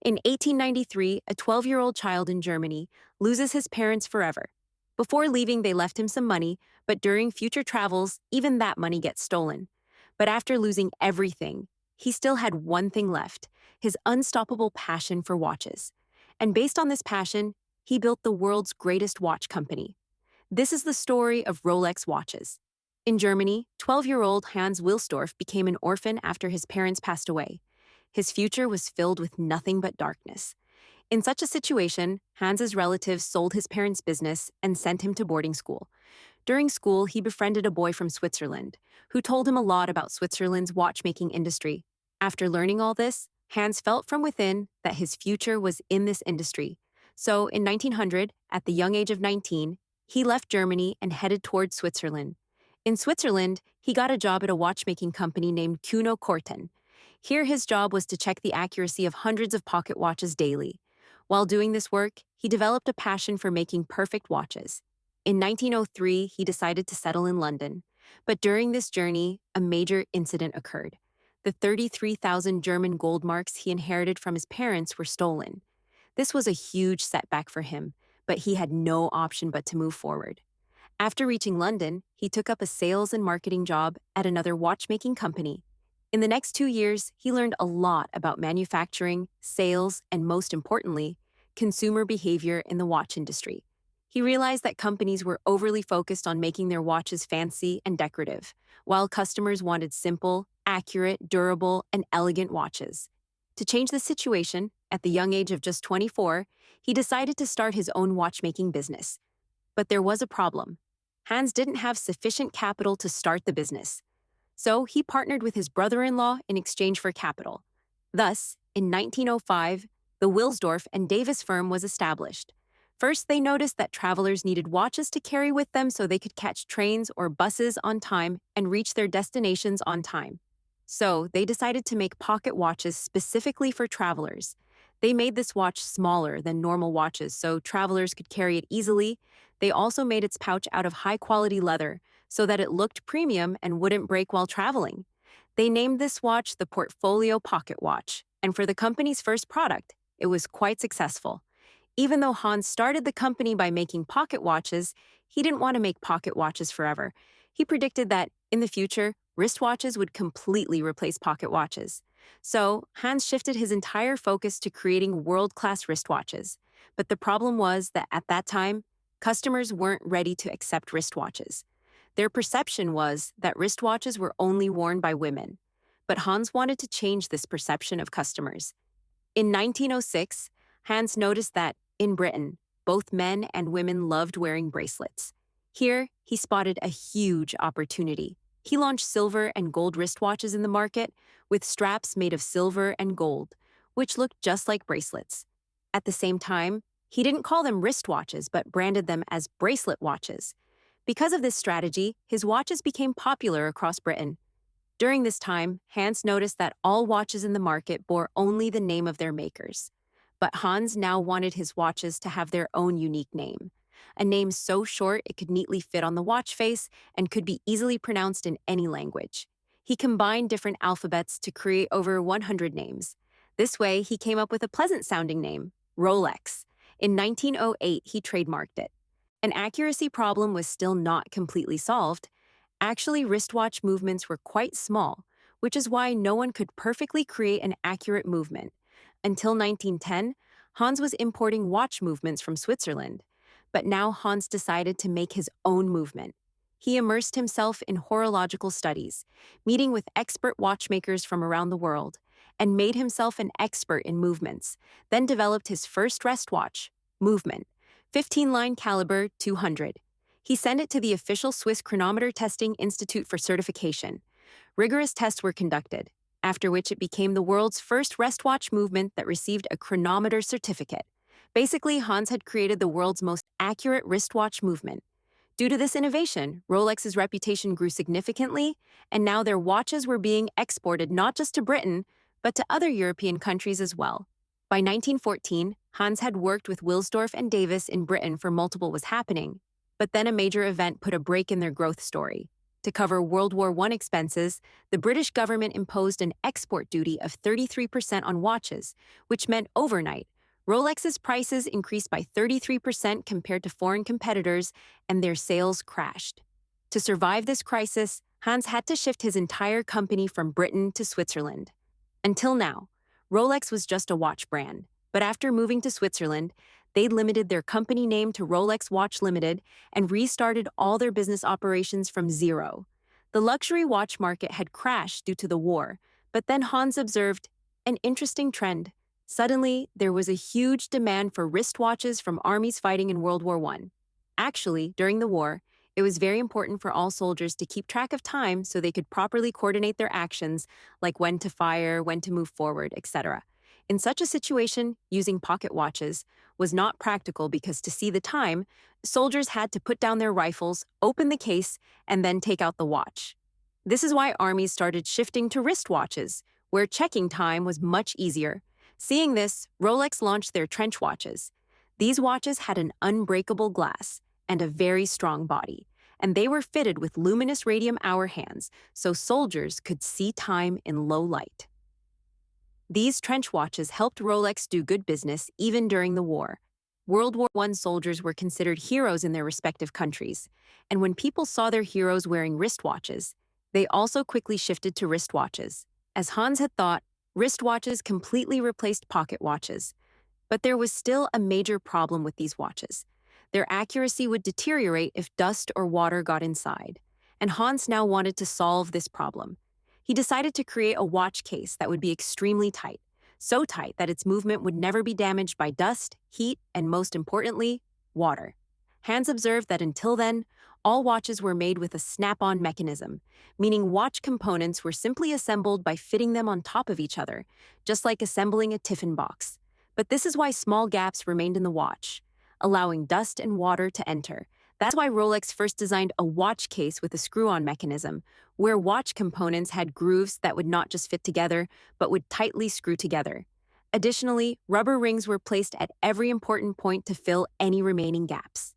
In 1893, a 12-year-old child in Germany loses his parents forever. Before leaving, they left him some money, but during future travels, even that money gets stolen. But after losing everything, he still had one thing left: his unstoppable passion for watches. And based on this passion, he built the world's greatest watch company. This is the story of Rolex watches. In Germany, 12-year-old Hans Wilsdorf became an orphan after his parents passed away. His future was filled with nothing but darkness. In such a situation, Hans's relatives sold his parents' business and sent him to boarding school. During school, he befriended a boy from Switzerland, who told him a lot about Switzerland's watchmaking industry. After learning all this, Hans felt from within that his future was in this industry. So, in 1900, at the young age of 19, he left Germany and headed towards Switzerland. In Switzerland, he got a job at a watchmaking company named Kuno Korten. Here, his job was to check the accuracy of hundreds of pocket watches daily. While doing this work, he developed a passion for making perfect watches. In 1903, he decided to settle in London. But during this journey, a major incident occurred. The 33,000 German gold marks he inherited from his parents were stolen. This was a huge setback for him, but he had no option but to move forward. After reaching London, he took up a sales and marketing job at another watchmaking company. In the next 2 years, he learned a lot about manufacturing, sales, and most importantly, consumer behavior in the watch industry. He realized that companies were overly focused on making their watches fancy and decorative, while customers wanted simple, accurate, durable, and elegant watches. To change the situation, at the young age of just 24, he decided to start his own watchmaking business. But there was a problem. Hans didn't have sufficient capital to start the business. So he partnered with his brother-in-law in exchange for capital. Thus, in 1905, the Wilsdorf and Davis firm was established. First, they noticed that travelers needed watches to carry with them so they could catch trains or buses on time and reach their destinations on time. So they decided to make pocket watches specifically for travelers. They made this watch smaller than normal watches so travelers could carry it easily. They also made its pouch out of high-quality leather so that it looked premium and wouldn't break while traveling. They named this watch the Portfolio Pocket Watch, and for the company's first product, it was quite successful. Even though Hans started the company by making pocket watches, he didn't want to make pocket watches forever. He predicted that, in the future, wristwatches would completely replace pocket watches. So, Hans shifted his entire focus to creating world-class wristwatches. But the problem was that at that time, customers weren't ready to accept wristwatches. Their perception was that wristwatches were only worn by women. But Hans wanted to change this perception of customers. In 1906, Hans noticed that, in Britain, both men and women loved wearing bracelets. Here, he spotted a huge opportunity. He launched silver and gold wristwatches in the market, with straps made of silver and gold, which looked just like bracelets. At the same time, he didn't call them wristwatches but branded them as bracelet watches. Because of this strategy, his watches became popular across Britain. During this time, Hans noticed that all watches in the market bore only the name of their makers. But Hans now wanted his watches to have their own unique name, a name so short it could neatly fit on the watch face and could be easily pronounced in any language. He combined different alphabets to create over 100 names. This way, he came up with a pleasant-sounding name, Rolex. In 1908, he trademarked it. An accuracy problem was still not completely solved. Actually, wristwatch movements were quite small, which is why no one could perfectly create an accurate movement. Until 1910, Hans was importing watch movements from Switzerland. But now Hans decided to make his own movement. He immersed himself in horological studies, meeting with expert watchmakers from around the world, and made himself an expert in movements, then developed his first wristwatch, Movement, 15-line caliber 200. He sent it to the official Swiss Chronometer Testing Institute for certification. Rigorous tests were conducted, after which it became the world's first wristwatch movement that received a chronometer certificate. Basically, Hans had created the world's most accurate wristwatch movement. Due to this innovation, Rolex's reputation grew significantly, and now their watches were being exported not just to Britain, but to other European countries as well. By 1914, Hans had worked with Wilsdorf and Davis in Britain for multiple was happening, but then a major event put a break in their growth story. To cover World War I expenses, the British government imposed an export duty of 33% on watches, which meant overnight, Rolex's prices increased by 33% compared to foreign competitors, and their sales crashed. To survive this crisis, Hans had to shift his entire company from Britain to Switzerland. Until now, Rolex was just a watch brand, but after moving to Switzerland, they limited their company name to Rolex Watch Limited and restarted all their business operations from zero. The luxury watch market had crashed due to the war, but then Hans observed an interesting trend. Suddenly, there was a huge demand for wristwatches from armies fighting in World War I. Actually, during the war, it was very important for all soldiers to keep track of time so they could properly coordinate their actions, like when to fire, when to move forward, etc. In such a situation, using pocket watches was not practical because to see the time, soldiers had to put down their rifles, open the case, and then take out the watch. This is why armies started shifting to wristwatches, where checking time was much easier. Seeing this, Rolex launched their trench watches. These watches had an unbreakable glass and a very strong body, and they were fitted with luminous radium hour hands so soldiers could see time in low light. These trench watches helped Rolex do good business even during the war. World War I soldiers were considered heroes in their respective countries, and when people saw their heroes wearing wristwatches, they also quickly shifted to wristwatches. As Hans had thought, wristwatches completely replaced pocket watches. But there was still a major problem with these watches. Their accuracy would deteriorate if dust or water got inside, and Hans now wanted to solve this problem. He decided to create a watch case that would be extremely tight, so tight that its movement would never be damaged by dust, heat, and most importantly, water. Hans observed that until then, all watches were made with a snap-on mechanism, meaning watch components were simply assembled by fitting them on top of each other, just like assembling a tiffin box. But this is why small gaps remained in the watch, allowing dust and water to enter. That's why Rolex first designed a watch case with a screw-on mechanism, where watch components had grooves that would not just fit together, but would tightly screw together. Additionally, rubber rings were placed at every important point to fill any remaining gaps.